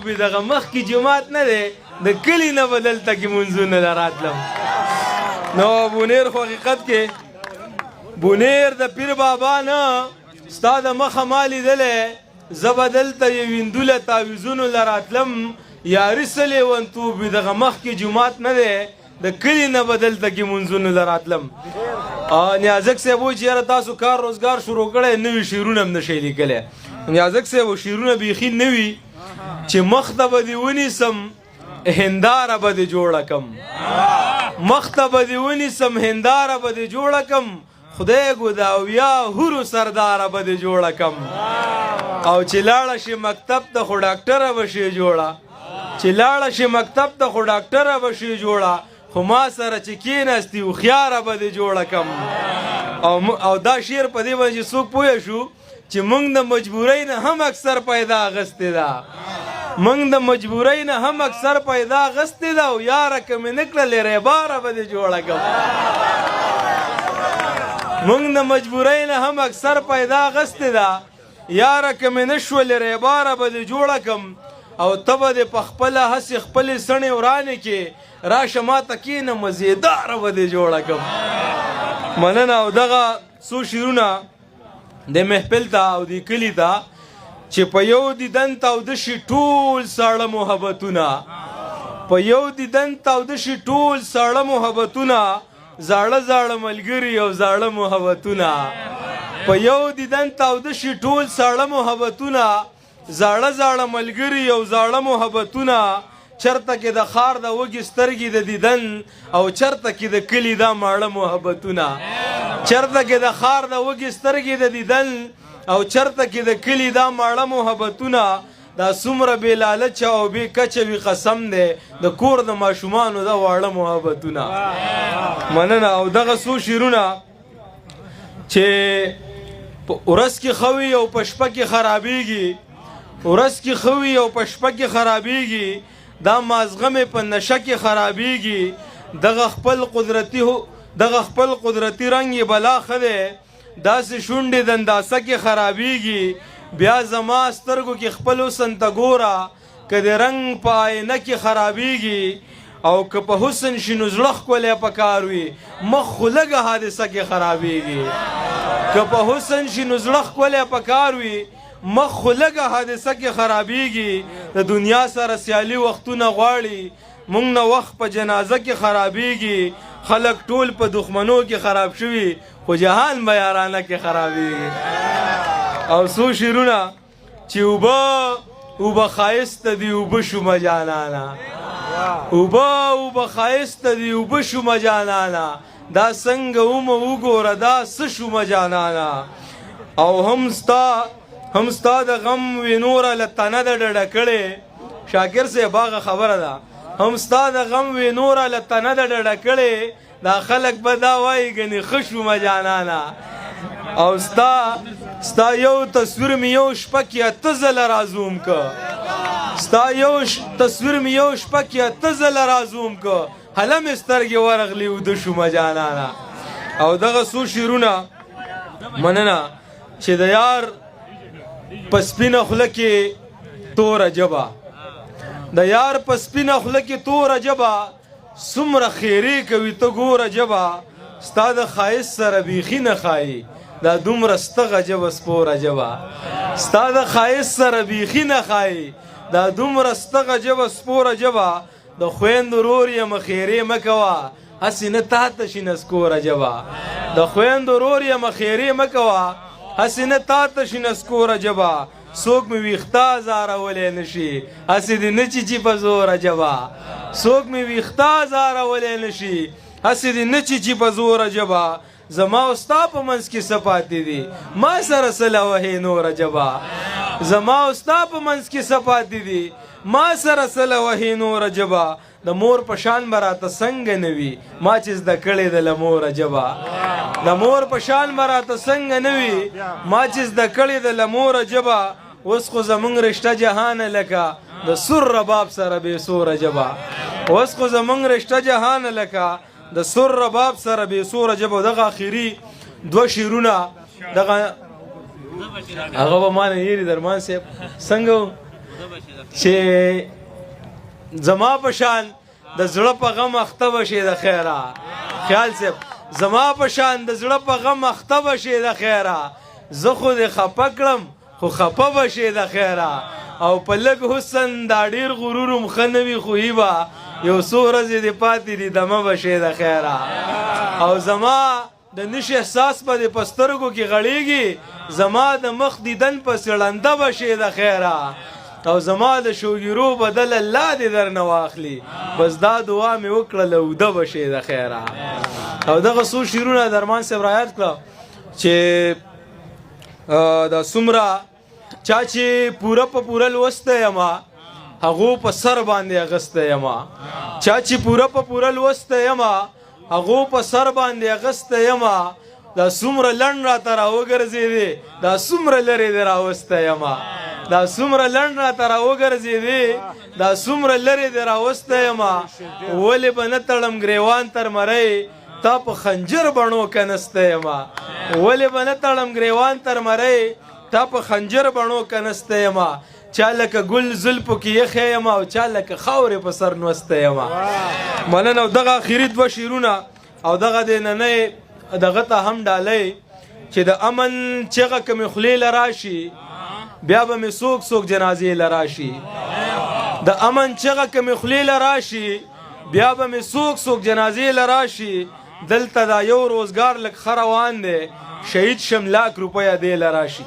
توبې دغه مخکې جماعت نه دی د کلي نه به دلته کې منځونه له راتلم نو بونیر خو حقیقت کې بونیر د پیر بابا نه ستا د مخه ما لیدلی زه به دلته یې ویندوله تعویضونو له راتلم یاري څه لیونتوب وي دغه مخکې جومات نه دی د کلي نه به دلته کې منځونو له راتلم نیازک صاحب وایي چې یاره تاسو کار روزګار شروع کړی نوي شعرونه هم نشئ لیکلی نیازک صاحب شعرونه بیخي نوي چې مخ ته به دې ونیسم هنداره به دې جوړه کم مخ ته به دې ونیسم هنداره به دې جوړه کم خدای ګداویا هورو سرداره به دې جوړه کم او چې لاړه شي مکتب ته خو ډاکټره به شي جوړه چې لاړه شي مکتب ته خو ډاکټره به شي جوړه خو ما سره چې کېناستي هوښیاره به دې جوړه کم او دا شعر په دې باندې څوک پوه شو چې موږ د مجبورۍ نه هم اکثر پیدا اغستې ده موږ د مجبورۍ نه هم اکثر پیدا اغستې ده او یاره که مې نه کړلې ریباره به دې جوړه کم موږ د مجبورۍ نه هم اکثر پیدا اغستې ده یاره که مې نه شولې ریباره به دې جوړه کم او ته به دې په خپله هسې خپلې سڼې ورانې کې راشه ما ته کښېنه مزېداره به دې جوړه کم مننه او دغه څو شعرونه د محفل ته او د کلي ته چې په یو دیدن تاوده شي ټول ساړه محبتونه په یو دیدن تاوده شي ټول ساړه محبتونه زاړه زاړه ملګري او زاړه محبتونه په یو دیدن تاوده شي ټول ساړه محبتونه زاړه زاړه ملګري او زاړه محبتونه چرته کې د خار د وږي سترګې د دیدن او چرته کې د کلي دا ماړه محبتونه چرته کې د خار د وږي سترګې د دیدن او چرته کې د کلي دا ماړه محبتونه دا څومره بې لالچه او بې کچه وي قسم دی د کور د ماشومانو دا واړه محبتونه مننه او دغه څو شعرونه چې په ورځ کې ښه وي او په شپه کې خرابېږي ورځ کې ښه وي او په شپه کې خرابېږي دا مازغه مې په نشه کې خرابېږي دغه خپل قدرتي رنګ یې بلا ښه دی داسې شونډې د انداسه کې خرابېږي بیا زما سترګو کې خپل حسن ته ګوره که د رنګ په آینه کې خرابېږي او که په حسن شي نو زړه ښکلی پکار وي مخ خو لږه حادثه کې خرابېږي که په حسن شي نو زړه ښکلی پکار وي مخ خو لږه حادثه کې خرابېږي د دنیا سره سیالي وختونه غواړي موږ نه وخت په جنازه کې خرابېږي خلک ټول په دښمنو کې خراب شوي خو جهان به یارانه کې خرابېږي او څو شعرونه چې اوبه ښایسته دي اوبه شومه جانانه اوبه ښایسته دي اوبه شومه جانانه دا څنګه ومه وګوره دا څه شومه جانانه او هم ستا د غم وي نوره له تنه ده ډډه کړې شاکر صاحب هغه خبره ده هم ستا د غم وي نوره له تنه ده ډډه کړې دا خلک به دا وایي ګنې ښه شومه جانانه او ستا یو تصویر مې یو شپه کې اته ځله رازوم که ستا یو تصویر مې یو شپه کې اته ځله رازوم که هله مې سترګې ورغلي وده شومه جانانه او دغه څو شعرونه مننه چې د یار په سپینه خوله کې توره ژبه د یار په سپینه خوله کې توره ژبه څومره خیرې کوي ته ګوره ژبه ستا د ښایست سره بیخي نه ښایي دا دومره ستغه ژبه سپوره ژبه ستا د ښایست سره بیخي نه ښایي دا دومره ستغه ژبه سپوره ژبه د خویندو ورور یم خیرې مه کوه هسې نه تا ته شي نسکوره ژبه د خویندو ورور یم خیرې مه کوه هسې نه تا ته شي نسکوره ژبه څوک مې ویښته ازارولی نه شي هسې دې نه چیچي په زوره ژبه څوک مې ویښته ازارولی نه شي هسې دې نه چیچي په زوره ژبه زما او ستا په منځ کې څه پاتې دي ما سره صله وهې نوره ژبه زما او ستا په منځ کې څه پاتې دي ما سره صله وهې نوره ژبه د مور په شان به راته څنګه نه وي ما چې زده کړې ده له موره ژبه د مور په شان به راته څنګه نه وي ما چې زده کړې ده له موره ژبه اوس خو زمونږ رشته جهانه لکه د سور رباب سره بې سوره ژبه اوس خو زمونږ رشته جهانه لکه د سور رباب سره بې سوره ژبه دغه اخري دوه شعرونه دغه هغه به ما نه هېري درمان صاحب څنګه چې زما په شان د زړه په غم اخته بشي د خیره. خیال صاحب زما په شان د زړه په غم اخته بشي د خیره. زه خو دې خفه کړم خو خفه بشي د خیره. او په لږ حسن دا ډېر غرور هم ښه نه وي خو به یو څو ورځې دې پاتې دي دمه بشي د خیره. او زما د نش احساس په دې په سترګو کې غړېږي. زما د مخ دیدن په سړنده بشي د خیره. او زما د شوګیرو بدل الله دې درنه واخلي. بس دا دعا مې وکړله اوده بشي د خیره. او دغه څو شعرونه درمان صاحب رایاد کړه چې دا څومره چا چې پوره په پوره لوستی یمه هغو په سر باندې اغستی یمه. چا چې پوره په پوره لوستی یمه هغو په سر باندې اغستی یمه. دا څومره لنډ راته راوګرځېدې دا څومره لرې دې راوستی یمه. دا څومره لنډ راته راوګرځېدې دا څومره لرې دې راوستی یمه. ولې به نه تړم ګریوان تر مرۍ تا په خنجر بڼو کنستی یمه. ولې به نه تړم ګریوان تر مرۍ تا په خنجر بڼو کنستی یمه. چا لکه ګل زلفو کې یخی یمه او چا لکه خاورې په سر نوستی یمه. مننه. او دغه اخري دوه شعرونه او دغه د ننۍ دغه ته هم ډالۍ چې د امن چغه که مې خولې له راشي بیا به مې څوک څوک جنازې له راشي. د امن چغه که مې خولې له راشي بیا به مې څوک څوک جنازې له راشي. دلته دا یو روزګار لږ ښه روان دی شهید شم لاک روپیه دې له راشي.